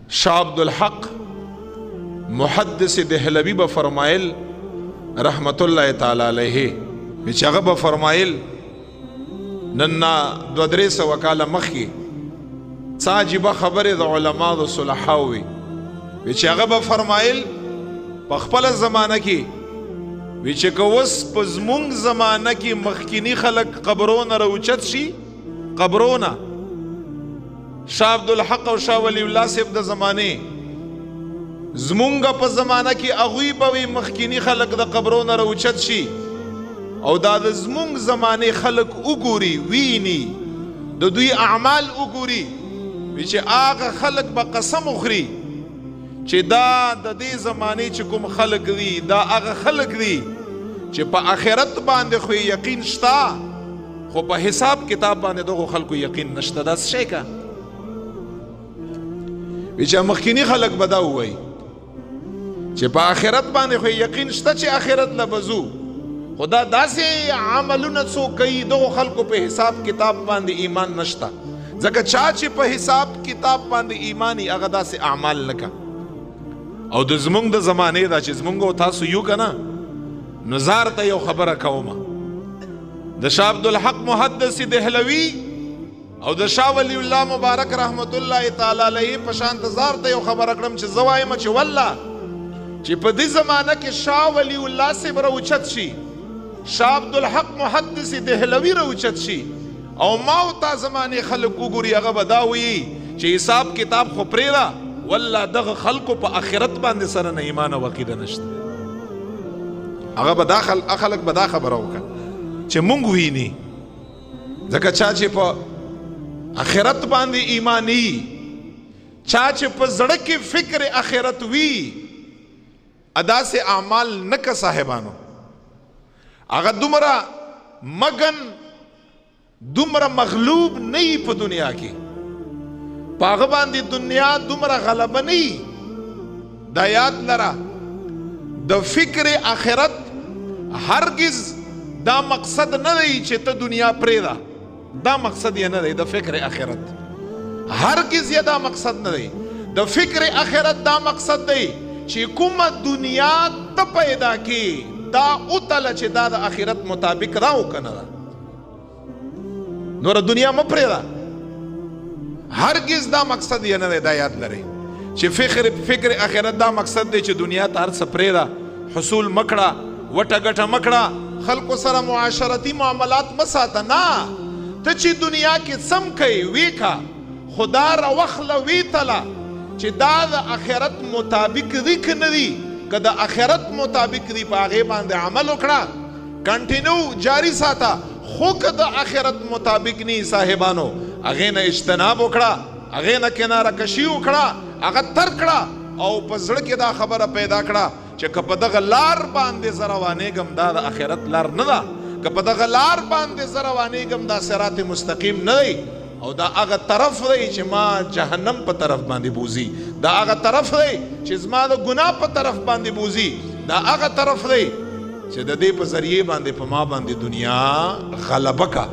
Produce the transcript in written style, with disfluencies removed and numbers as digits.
شاه عبدالحق محدث دهلوی به فرمایل رحمت الله تعالی علیه چې هغه به فرمایل نن دو درې سوه کاله مخکې څه عجیبه خبرې د علما د صلحاو وي چې هغه به فرمایل په خپله زمانه کې وی چې که اوس په زمونږ زمانه کې مخکینی خلک قبرونه راوچت شي قبرونه شاه عبدالحق او شاه ولی الله صاحب د زمانې زمونږ په زمانه کې هغوی به وي مخکینی خلک د قبرونه راوچت شي او دا د زمونږ زمانې خلک وګوري ویني د دوی اعمال وګوري وی چې هغه خلک به قسم وخوري چې دا د دې زمانې چې کوم خلک دي دا هغه خلک دي چې په آخرت باندې خو یقین شته خو په حساب کتاب باندې دغو خلکو یقین نشته دا څه شی کا وی چې مخکینی خلک به دا ووایي چې په آخرت باندې خو یقین شته چې آخرت له به ځو خو دا داسې عملونه څوک کوي دغو خلکو په حساب کتاب باندې ایمان نشته ځکه چا چې په حساب کتاب باندې ایمان یې هغه داسې اعمال نه کا او د زمونږ د زمانې دا چې زمونږ او تاسو یو که نه نو زار ته یو خبره کومه د شاه عبدالحق محدث دهلوي او د شاه ولی الله مبارک رحمت الله تعالی علیه په شان زار ته یو خبره کړم چې زه وایم چې والله چې په دې زمانه کې شاه ولی الله صاحب راوچت شي شاه عبدالحق محدث دهلوي راوچت شي او ما او تا زمانې خلک وګوري هغه به دا وایي چې حساب کتاب خو پرېږده والله دغه خلکو په آخرت باندې سره نه ایمان او عقیده نشته هغه به دا خلک به دا خبره وکړه چې مونږ ویني ځکه چا چې په آخرت باندې ایمانی چا چې په زړه کې فکر آخرت وي ادا سے اعمال نه که صاحبانو هغه دومره مگن دومره مغلوب نه وي په دنیا کې په هغه باندې دنیا دومره غلبه نه وي دا یاد لره د فکر آخرت هرگز دا مقصد نه دی چې ته دنیا پرېږده دا مقصد یې نه دی د فکر آخرت هرگز یې دا مقصد نه دی د فکر آخرت دا مقصد دی چې کومه دنیا ته پیدا کې دا اوتله چې دا د آخرت مطابق دا او که نه ده نوره دنیا مه پرېږده هرگز دا مقصد یې نه دی دا یاد لرئ چې فکر آخرت دا مقصد دی چې دنیا ته هر څه پرېږده حصول مه کړه وټه ګټه مه کړه خلکو سره معاشرتي معاملات مه ساته نه ته چې دنیا کې څم کوي وی کا خدا روخله وی تله چې دا د آخرت مطابق دی که نه دی که د آخرت مطابق دی په هغې باندې عمل وکړه کنټینیو جاری ساته خو که د آخرت مطابق نی صاحبانو هغې نه اجتناب وکړه هغې نه کناره کشي وکړه هغه تر کړه او په زړه کې دا خبره پیدا کړه چې که په دغه لار باندې زه روانېږم دا د آخرت لار نه ده که په دغه لار باندې زه روانېږم دا صراط مستقیم نه دی او دا هغه طرف دی چې ما جهنم په طرف باندې بوزي دا هغه طرف دی چې زما د ګناه په طرف باندې بوزي دا هغه طرف دی چې د دې په ذریعې باندې په ما باندې دنیا غلبه کا